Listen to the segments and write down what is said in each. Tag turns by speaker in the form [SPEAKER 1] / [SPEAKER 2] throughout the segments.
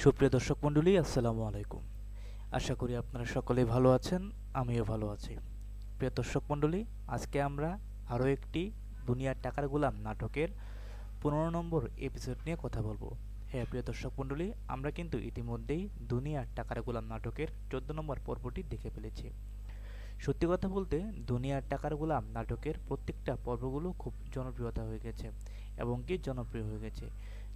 [SPEAKER 1] সুপ্রিয় দর্শক মণ্ডলী, আসসালামু আলাইকুম। আশা করি আপনারা সকলেই ভালো আছেন, আমিও ভালো আছি। প্রিয় দর্শক মণ্ডলী, আজকে আমরা আরও একটি দুনিয়ার টাকার গোলাম নাটকের 15 নম্বর এপিসোড নিয়ে কথা বলবো। হ্যাঁ প্রিয় দর্শক মণ্ডলী, আমরা কিন্তু ইতিমধ্যেই দুনিয়ার টাকার গোলাম নাটকের 14 নম্বর পর্বটি দেখে ফেলেছি। সত্যি কথা বলতে দুনিয়ার টাকার গোলাম নাটকের প্রত্যেকটা পর্বগুলো খুব জনপ্রিয়তা হয়ে গেছে এবং কি জনপ্রিয় হয়ে গেছে,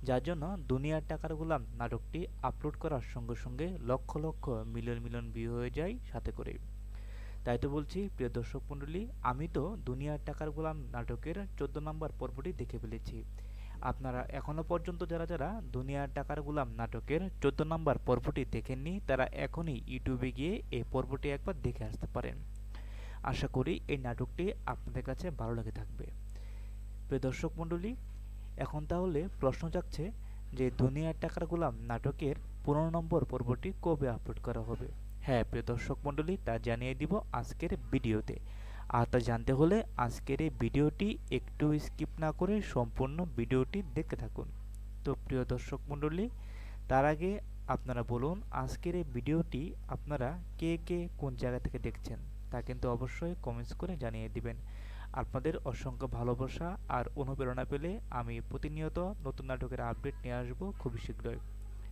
[SPEAKER 1] যার জন্য দুনিয়ার টাকার গোলাম নাটকটি আপলোড করার সঙ্গে সঙ্গে lakh lakh million million view হয়ে যায় সাথে করে। তাই তো বলছি প্রিয় দর্শক মণ্ডলী, আমি তো দুনিয়ার টাকার গোলাম নাটকের 14 নম্বর পর্বটি দেখে ফেলেছি। আপনারা এখনও পর্যন্ত যারা যারা দুনিয়ার টাকার গোলাম নাটকের 14 নম্বর পর্বটি দেখেননি, তারা এখনই ইউটিউবে গিয়ে এই পর্বটি একবার দেখে আসতে পারেন। আশা করি এই নাটকটি আপনাদের কাছে ভালো লেগে থাকবে। প্রিয় দর্শক মণ্ডলী, এখন তাহলে প্রশ্ন জাগছে যে দুনিয়ার টাকার গোলাম নাটকের 15 নম্বর পর্বটি কবে আপলোড করা হবে। হ্যাঁ প্রিয় দর্শক মণ্ডলী, তা জানিয়ে দিব আজকের ভিডিওতে। আর তা জানতে হলে আজকের এই ভিডিওটি একটু স্কিপ না করে সম্পূর্ণ ভিডিওটি দেখতে থাকুন। তো প্রিয় দর্শক মণ্ডলী, তার আগে আপনারা বলুন আজকের এই ভিডিওটি আপনারা কে কে কোন জায়গা থেকে দেখছেন, তা কিন্তু অবশ্যই কমেন্টস করে জানিয়ে দিবেন। আপনাদের অসংখ্য ভালোবাসা আর অনুপ্রেরণা পেলে আমি প্রতিনিয়ত নতুন নাটকের আপডেট নিয়ে আসব খুবই শীঘ্রই।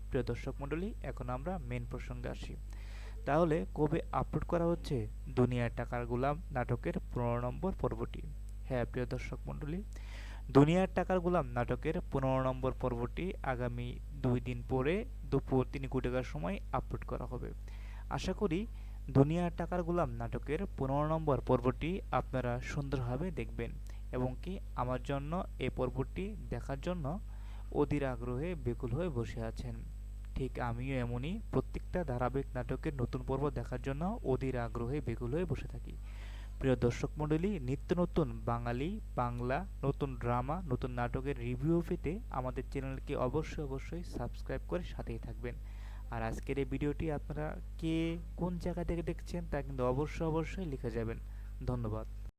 [SPEAKER 1] প্রিয় দর্শক মণ্ডলী, এখন আমরা মেন প্রসঙ্গে আসি। তাহলে কবে আপলোড করা হচ্ছে দুনিয়ার টাকার গোলাম নাটকের 15 নম্বর পর্বটি? হ্যাঁ প্রিয় দর্শক মণ্ডলী, দুনিয়ার টাকার গোলাম নাটকের 15 নম্বর পর্বটি আগামী 2 দিন পরে দুপুর 3 কোটিকার সময় আপলোড করা হবে। আশা করি দুনিয়ার টাকার গোলাম নাটকের 15 নম্বর পর্বটি আপনারা সুন্দরভাবে দেখবেন এবং কি আমার জন্য এই পর্বটি দেখার জন্য অধীর আগ্রহে বেকুল হয়ে বসে আছেন। ঠিক আমিও এমনই প্রত্যেকটা ধারাবাহিক নাটকের নতুন পর্ব দেখার জন্য অধীর আগ্রহে বেকুল হয়ে বসে থাকি। প্রিয় দর্শক মণ্ডলী, নিত্য নতুন বাঙালি বাংলা নতুন ড্রামা নতুন নাটকের রিভিউ পেতে আমাদের চ্যানেলকে অবশ্যই সাবস্ক্রাইব করে সাথেই থাকবেন। আর আজকের এই ভিডিওটি আপনারা কে কোন জায়গা থেকে দেখছেন তা কিন্তু অবশ্যই লিখে যাবেন। ধন্যবাদ।